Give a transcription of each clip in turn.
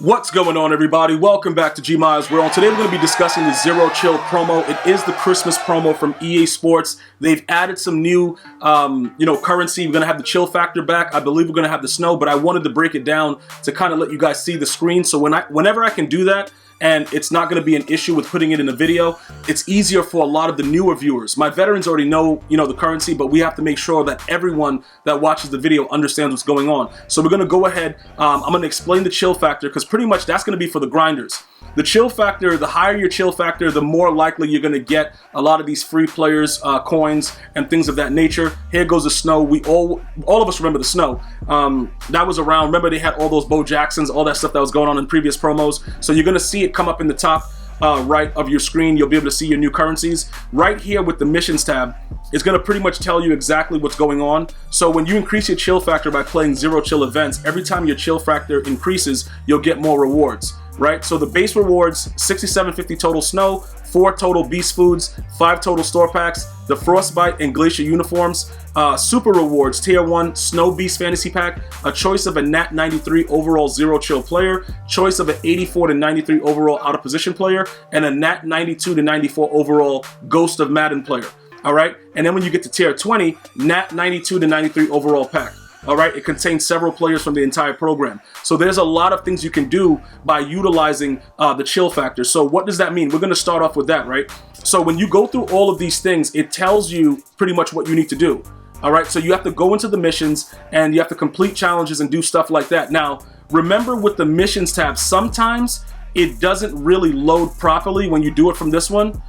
What's going on, everybody? Welcome back to GmiasWorld. Today we're going to be discussing the Zero Chill promo. It is the Christmas promo from EA Sports. They've added some new, currency. We're going to have the chill factor back. I believe we're going to have the snow, but I wanted to break it down to kind of let you guys see the screen. So whenever I can do that, and it's not going to be an issue with putting it in a video, it's easier for a lot of the newer viewers. My veterans already know, the currency, but we have to make sure that everyone that watches the video understands what's going on. So we're going to go ahead, I'm going to explain the chill factor, because pretty much that's going to be for the grinders. The chill factor, the higher your chill factor, the more likely you're going to get a lot of these free players, coins, and things of that nature. Here goes the snow. We all of us remember the snow. That was around. Remember, they had all those Bo Jacksons, all that stuff that was going on in previous promos. So you're going to see it come up in the top right of your screen. You'll be able to see your new currencies. Right here with the missions tab, it's going to pretty much tell you exactly what's going on. So when you increase your chill factor by playing Zero Chill events, every time your chill factor increases, you'll get more rewards. Right, so the base rewards, 6750 total snow, 4 total beast foods, 5 total store packs, the frostbite and glacier uniforms, super rewards, tier 1 snow beast fantasy pack, a choice of a nat 93 overall Zero Chill player, choice of an 84 to 93 overall out of position player, and a nat 92 to 94 overall ghost of Madden player. All right, and then when you get to tier 20, nat 92 to 93 overall pack. All right, it contains several players from the entire program. So there's a lot of things you can do by utilizing the chill factor. So what does that mean? We're going to start off with that, right? So when you go through all of these things, it tells you pretty much what you need to do. All right, so you have to go into the missions and you have to complete challenges and do stuff like that. Now, remember with the missions tab, sometimes it doesn't really load properly when you do it from this one.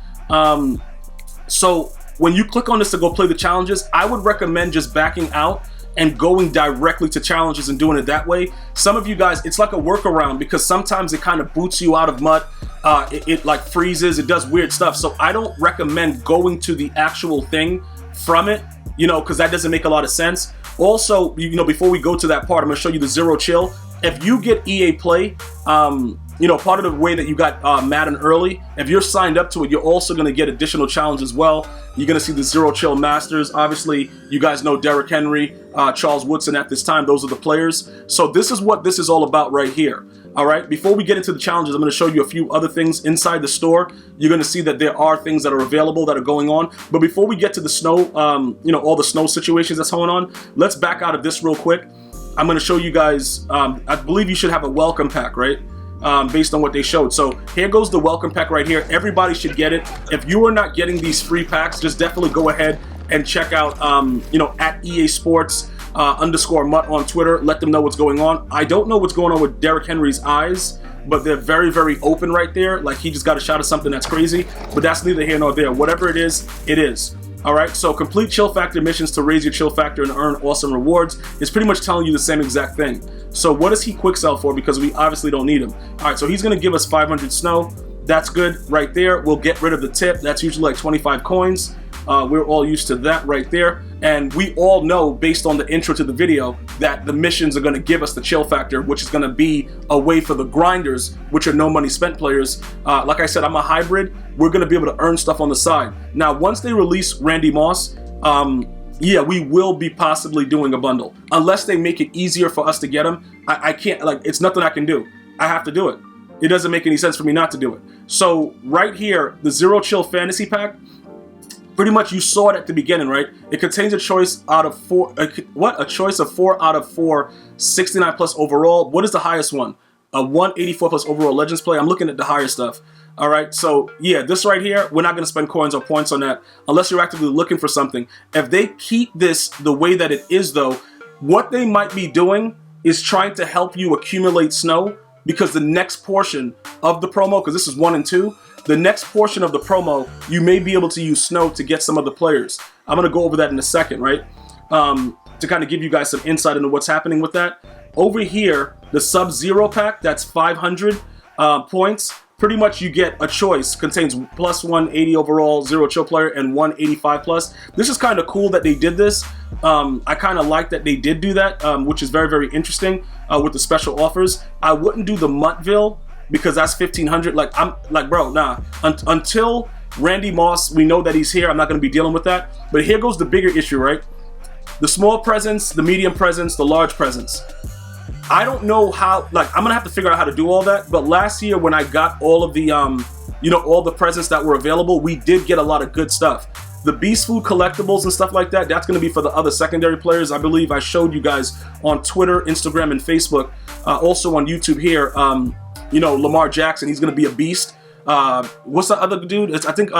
So when you click on this to go play the challenges, I would recommend just backing out and going directly to challenges and doing it that way. Some of you guys, it's like a workaround because sometimes it kind of boots you out of MUT. It like freezes, it does weird stuff. So I don't recommend going to the actual thing from it, because that doesn't make a lot of sense. Also, before we go to that part, I'm gonna show you the Zero Chill. If you get EA Play, part of the way that you got Madden early, if you're signed up to it, you're also going to get additional challenges as well. You're going to see the Zero Chill Masters. Obviously, you guys know Derrick Henry, Charles Woodson at this time. Those are the players. So this is what this is all about right here. All right, before we get into the challenges, I'm going to show you a few other things inside the store. You're going to see that there are things that are available that are going on. But before we get to the snow, all the snow situations that's going on, let's back out of this real quick. I'm going to show you guys, I believe you should have a welcome pack, right? Based on what they showed. So here goes the welcome pack right here. Everybody should get it. If you are not getting these free packs, just definitely go ahead and check out, at EA Sports _MUT on Twitter. Let them know what's going on. I don't know what's going on with Derrick Henry's eyes, but they're very, very open right there. Like he just got a shot of something that's crazy, but that's neither here nor there. Whatever it is, it is. All right, so complete chill factor missions to raise your chill factor and earn awesome rewards is pretty much telling you the same exact thing. So what does he quick sell for? Because we obviously don't need him. All right, so he's going to give us 500 snow. That's good right there. We'll get rid of the tip. That's usually like 25 coins. We're all used to that right there. And we all know, based on the intro to the video, that the missions are going to give us the chill factor, which is going to be a way for the grinders, which are no money spent players. Like I said, I'm a hybrid. We're going to be able to earn stuff on the side. Now, once they release Randy Moss, yeah, we will be possibly doing a bundle. Unless they make it easier for us to get him, I can't, it's nothing I can do. I have to do it. It doesn't make any sense for me not to do it. So right here, the Zero Chill Fantasy Pack, pretty much you saw it at the beginning, right? It contains a choice out of 4, a choice of 4 out of 4, 69 plus overall. What is the highest one? A 184 plus overall Legends play. I'm looking at the higher stuff. All right, so yeah, this right here, we're not going to spend coins or points on that unless you're actively looking for something. If they keep this the way that it is, though, what they might be doing is trying to help you accumulate snow, because the next portion of the promo, because this is 1 and 2, the next portion of the promo, you may be able to use snow to get some of the players. I'm going to go over that in a second, right? To kind of give you guys some insight into what's happening with that. Over here, the Sub-Zero pack, that's 500 points. Pretty much you get a choice, contains plus 180 overall Zero Chill player and 185 plus. This is kind of cool that they did this. I kind of like that they did do that, which is very, very interesting with the special offers. I wouldn't do the Muttville because that's 1500. Bro, nah. Until Randy Moss, we know that he's here. I'm not going to be dealing with that. But here goes the bigger issue, right? The small presence, the medium presence, the large presence. I don't know how, like, I'm gonna have to figure out how to do all that. But last year when I got all of the, you know, all the presents that were available, we did get a lot of good stuff. The Beast Food collectibles and stuff like that, that's gonna be for the other secondary players. I believe I showed you guys on Twitter, Instagram, and Facebook, also on YouTube here, you know, Lamar Jackson, he's gonna be a beast. What's the other dude? I think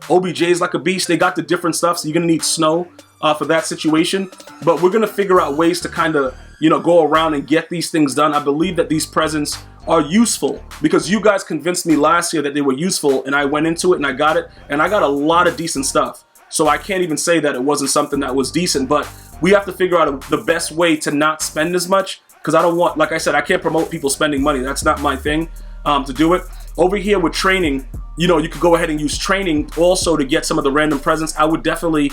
OBJ is like a beast. They got the different stuff, so you're gonna need snow for that situation. But we're gonna figure out ways to kind of, you know, go around and get these things done. I believe that these presents are useful because you guys convinced me last year that they were useful, and I went into it and I got it, and I got a lot of decent stuff. So I can't even say that it wasn't something that was decent, but we have to figure out the best way to not spend as much, because I don't want, like I said, I can't promote people spending money. That's not my thing to do it. Over here with training, you know, you could go ahead and use training also to get some of the random presents. I would definitely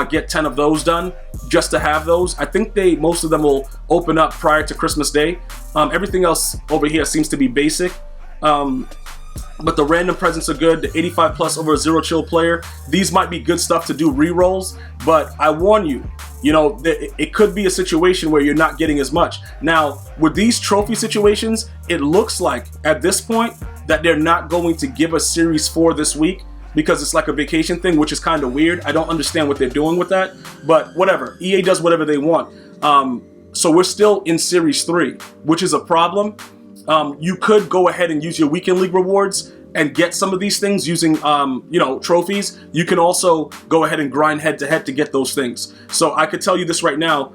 get 10 of those done just to have those. I think most of them will open up prior to Christmas Day. Everything else over here seems to be basic. But the random presents are good. The 85 plus over a zero chill player. These might be good stuff to do re-rolls, but I warn you, you know, it could be a situation where you're not getting as much. Now, with these trophy situations, it looks like at this point that they're not going to give us Series 4 this week because it's like a vacation thing, which is kind of weird. I don't understand what they're doing with that, but whatever. EA does whatever they want. So we're still in Series 3, which is a problem. You could go ahead and use your Weekend League rewards and get some of these things using, you know, trophies. You can also go ahead and grind head-to-head to get those things. So I could tell you this right now,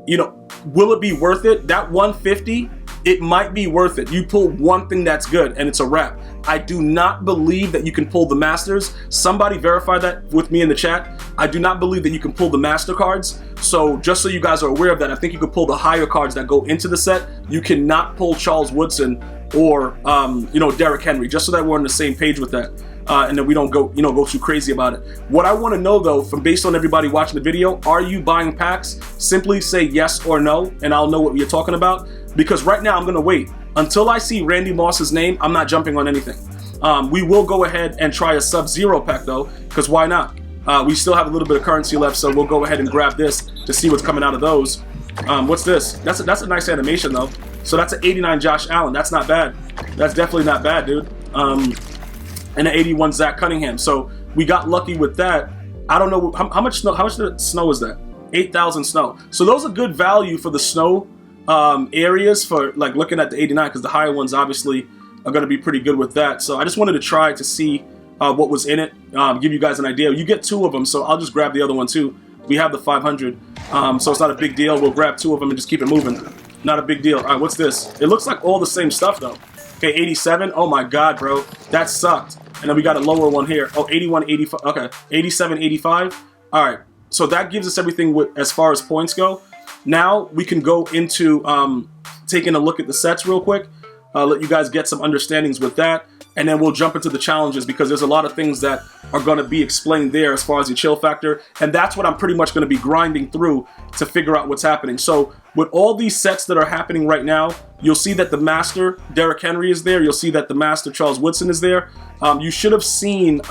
you know, will it be worth it? That 150, it might be worth it. You pull one thing that's good and it's a wrap. I do not believe that you can pull the Masters. Somebody verify that with me in the chat. I do not believe that you can pull the Master cards. So just so you guys are aware of that, I think you could pull the higher cards that go into the set. You cannot pull Charles Woodson or, you know, Derrick Henry, just so that we're on the same page with that. And then we don't go, you know, go too crazy about it. What I want to know though, from based on everybody watching the video, are you buying packs? Simply say yes or no, and I'll know what you're talking about. Because right now I'm gonna wait until I see Randy Moss's name. I'm not jumping on anything. We will go ahead and try a Sub-Zero pack though, because why not? We still have a little bit of currency left, so we'll go ahead and grab this to see what's coming out of those. What's this? That's a nice animation though. So that's an 89 Josh Allen. That's not bad. That's definitely not bad, dude. And an 81 Zach Cunningham. So we got lucky with that. I don't know how much snow. How much snow is that? 8,000 snow. So those are good value for the snow areas for like looking at the 89, because the higher ones obviously are going to be pretty good with that. So I just wanted to try to see what was in it, give you guys an idea. You get 2 of them, so I'll just grab the other one too. We have the 500, so it's not a big deal. We'll grab 2 of them and just keep it moving. Not a big deal. All right, what's this? It looks like all the same stuff though. Okay, 87. Oh my God, bro, that sucked. And then we got a lower one here. Oh, 81, 85. Okay, 87, 85. All right, so that gives us everything with, as far as points go. Now we can go into taking a look at the sets real quick. Let you guys get some understandings with that, and then we'll jump into the challenges, because there's a lot of things that are going to be explained there as far as the chill factor, and that's what I'm pretty much going to be grinding through to figure out what's happening. So with all these sets that are happening right now, you'll see that the Master Derrick Henry is there. You'll see that the Master Charles Woodson is there. You should have seen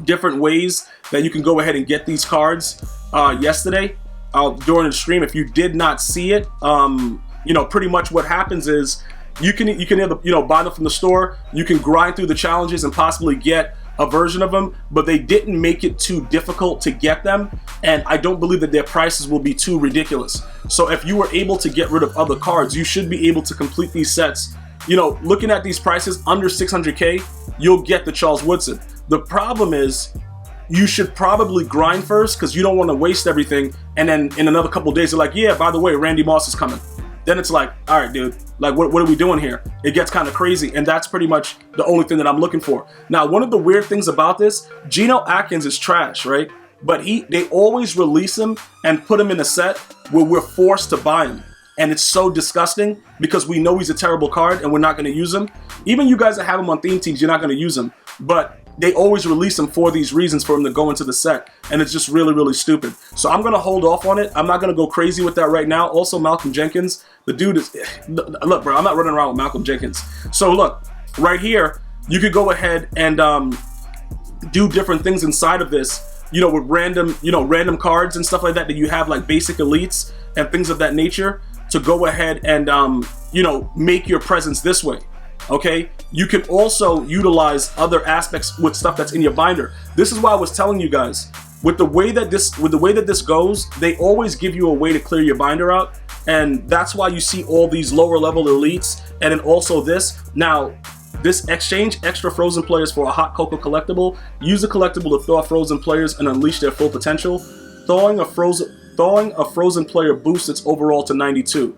different ways that you can go ahead and get these cards yesterday during the stream. If you did not see it, you know, pretty much what happens is you can either, you know, buy them from the store. You can grind through the challenges and possibly get a version of them, but they didn't make it too difficult to get them, and I don't believe that their prices will be too ridiculous. So if you were able to get rid of other cards, you should be able to complete these sets. You know, looking at these prices under 600K, you'll get the Charles Woodson. The problem is you should probably grind first, because you don't want to waste everything, and then in another couple of days they're like, yeah, by the way, Randy Moss is coming. Then it's like, all right, dude, like what are we doing here? It gets kind of crazy, and that's pretty much the only thing that I'm looking for. Now, one of the weird things about this, Geno Atkins is trash, right? But they always release him and put him in a set where we're forced to buy him. And it's so disgusting, because we know he's a terrible card and we're not going to use him. Even you guys that have him on theme teams, you're not going to use him. But they always release him for these reasons, for him to go into the set, and it's just really, really stupid. So I'm going to hold off on it. I'm not going to go crazy with that right now. Also, Malcolm Jenkins, the dude is... Look, bro, I'm not running around with Malcolm Jenkins. So look, right here, you could go ahead and do different things inside of this, you know, with random, you know, random cards and stuff like that, that you have like basic elites and things of that nature. to go ahead and, you know, make your presence this way. Okay, you can also utilize other aspects with stuff that's in your binder. This is why I was telling you guys, with the way that this goes, they always give you a way to clear your binder out, and that's why you see all these lower level elites, and then also this. Now, this exchange extra frozen players for a hot cocoa collectible. Use the collectible to thaw frozen players and unleash their full potential. Thawing a frozen player boosts its overall to 92.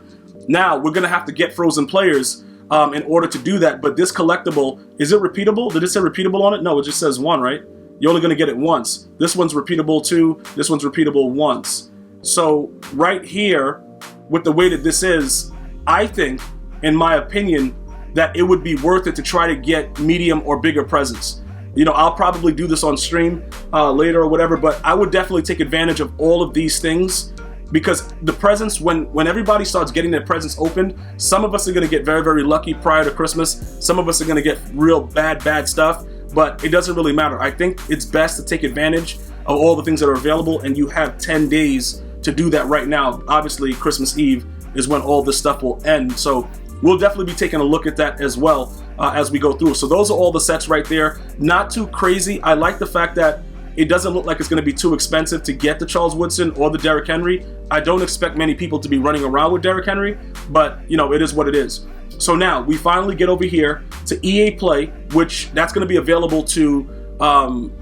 Now we're gonna have to get frozen players in order to do that, but this collectible, is it repeatable? Did it say repeatable on it? No, it just says 1, right? You're only gonna get it once. This one's repeatable 2, this one's repeatable once. So right here, with the way that this is, I think, in my opinion, that it would be worth it to try to get medium or bigger presents. You know, I'll probably do this on stream later or whatever, but I would definitely take advantage of all of these things, because the presents, when everybody starts getting their presents opened, some of us are going to get very, very lucky prior to Christmas. Some of us are going to get real bad stuff, but it doesn't really matter. I think it's best to take advantage of all the things that are available, and you have 10 days to do that right now. Obviously, Christmas Eve is when all this stuff will end, so we'll definitely be taking a look at that as well as we go through. So those are all the sets right there. Not too crazy. I like the fact that it doesn't look like it's going to be too expensive to get the Charles Woodson or the Derrick Henry. I don't expect many people to be running around with Derrick Henry, but you know, it is what it is. So now we finally get over here to EA Play, which that's going to be available to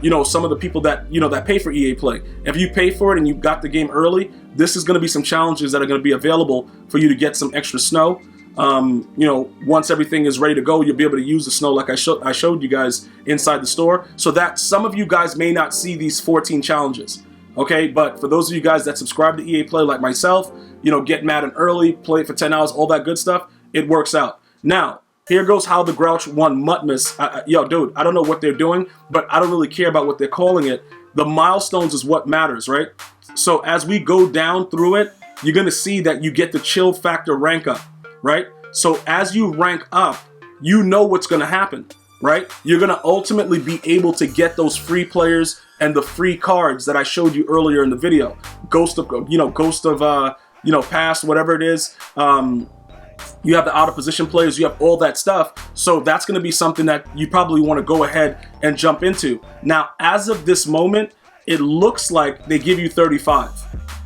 you know, some of the people that, you know, that pay for EA Play. If you pay for it and you got the game early, this is going to be some challenges that are going to be available for you to get some extra snow. You know, once everything is ready to go, you'll be able to use the snow like I showed you guys inside the store, so that some of you guys may not see these 14 challenges. Okay, but for those of you guys that subscribe to EA Play like myself, you know, get Madden early, play it for 10 hours, all that good stuff, it works out. Now, here goes how the Grouch won Mutmas. Yo, dude, I don't know what they're doing, but I don't really care about what they're calling it. The milestones is what matters, right? So as we go down through it, you're gonna see that you get the chill factor rank up. Right? So as you rank up, you know what's going to happen, right? You're going to ultimately be able to get those free players and the free cards that I showed you earlier in the video. Ghost of Past, whatever it is. You have the out of position players, you have all that stuff. So that's going to be something that you probably want to go ahead and jump into. Now, as of this moment, it looks like they give you 35.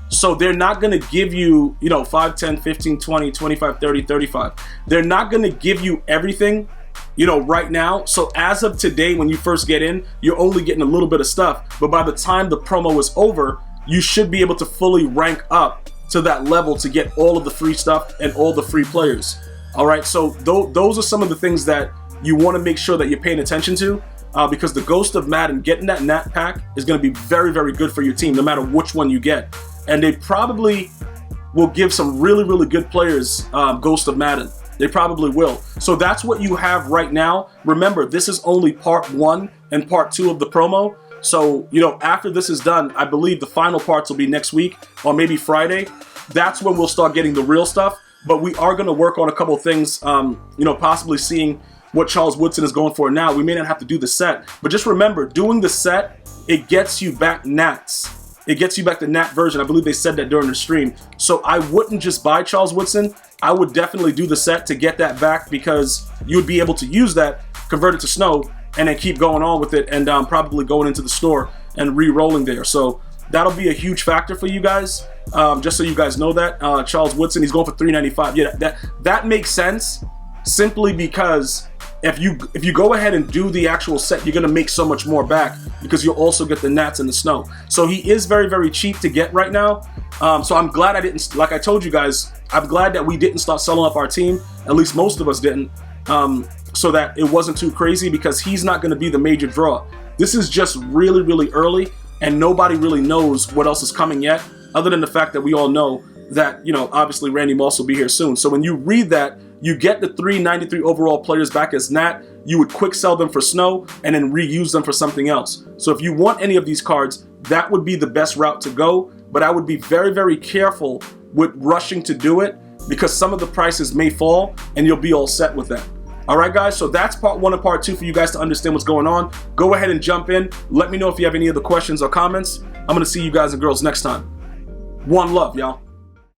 So they're not going to give you, you know, 5, 10, 15, 20, 25, 30, 35. They're not going to give you everything, you know, right now. So as of today, when you first get in, you're only getting a little bit of stuff. But by the time the promo is over, you should be able to fully rank up to that level to get all of the free stuff and all the free players. All right, so those are some of the things that you want to make sure that you're paying attention to. Because the Ghost of Madden, getting that Nat pack is going to be very, very good for your team, no matter which one you get. And they probably will give some really, really good players Ghost of Madden. They probably will. So that's what you have right now. Remember, this is only part 1 and part 2 of the promo. So, you know, after this is done, I believe the final parts will be next week or maybe Friday. That's when we'll start getting the real stuff. But we are going to work on a couple things, you know, possibly seeing what Charles Woodson is going for now. We may not have to do the set. But just remember, doing the set, it gets you back Nats. It gets you back to Nat version. I believe they said that during the stream. So I wouldn't just buy Charles Woodson. I would definitely do the set to get that back, because you would be able to use that, convert it to snow, and then keep going on with it, and probably going into the store and re-rolling there. So that'll be a huge factor for you guys. Just so you guys know that. Charles Woodson, he's going for $395. Yeah, that makes sense, simply because if you go ahead and do the actual set, you're gonna make so much more back, because you'll also get the Nats and the snow. So he is very, very cheap to get right now. So I'm glad I didn't, like I told you guys, I'm glad that we didn't start selling up our team. At least most of us didn't, so that it wasn't too crazy, because he's not gonna be the major draw. This is just really, really early, and nobody really knows what else is coming yet, other than the fact that we all know that, you know, obviously Randy Moss will be here soon. So when you read that, you get the 393 overall players back as Nat. You would quick sell them for snow and then reuse them for something else. So if you want any of these cards, that would be the best route to go. But I would be very, very careful with rushing to do it, because some of the prices may fall and you'll be all set with that. All right, guys, so that's part 1 and part 2 for you guys to understand what's going on. Go ahead and jump in. Let me know if you have any other questions or comments. I'm going to see you guys and girls next time. One love, y'all.